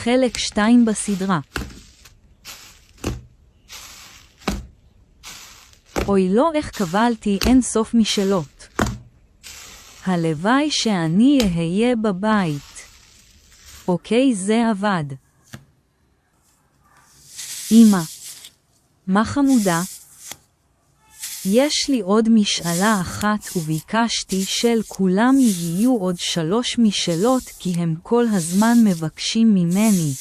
חלק 2 בסדרה. אוי לא, איך קבלתי אין סוף משאלות. הלוואי שאני אהיה בבית. אוקיי, זה עבד. אמא, מה חמודה? יש לי עוד משאלה אחת וביקשתי של כולם יהיו עוד 3 משאלות כי הם כל הזמן מבקשים ממני.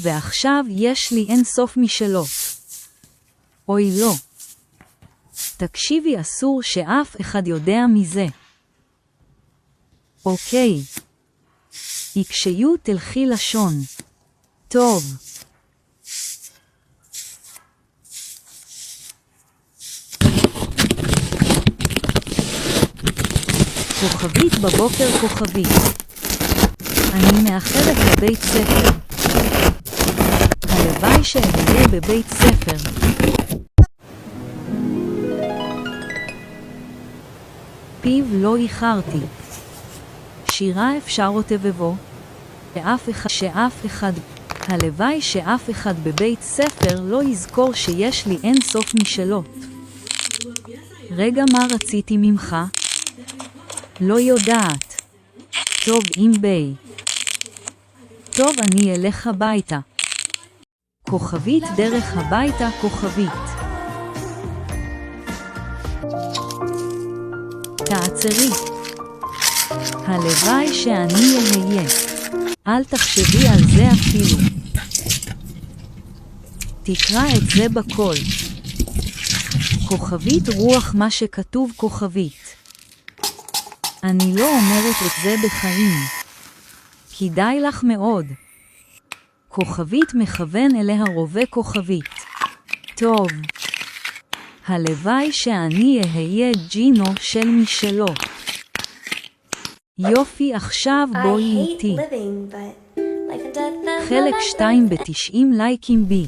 ועכשיו יש לי אין סוף משאלות. אוי לא. תקשיבי, אסור שאף אחד יודע מזה. אוקיי. יקשיו תלכי לשון. טוב. כוכבית בבוקר כוכבית. אני מאחרת לבית ספר. הלוואי שאהיה בבית ספר. פיו לא איחרתי. שירה אפשר אותבבו. שאף אחד. הלוואי שאף אחד בבית ספר לא יזכור שיש לי אין סוף משאלות. רגע, מה רציתי ממך? לא יודעת. טוב, אם ביי. טוב, אני אלך הביתה. כוכבית דרך הביתה כוכבית. תעצרי. הלוואי שאני אהיה. אל תחשבי על זה אפילו. תקרא את זה בקול. כוכבית רוח מה שכתוב כוכבית. אני לא אומרת את זה בחיים. כדאי לך מאוד. כוכבית מכוון אליה רובה כוכבית. טוב. הלוואי שאני אהיה ג'ינו של משלו. יופי, עכשיו בואי איתי. חלק 2 ב90 לייקים בי.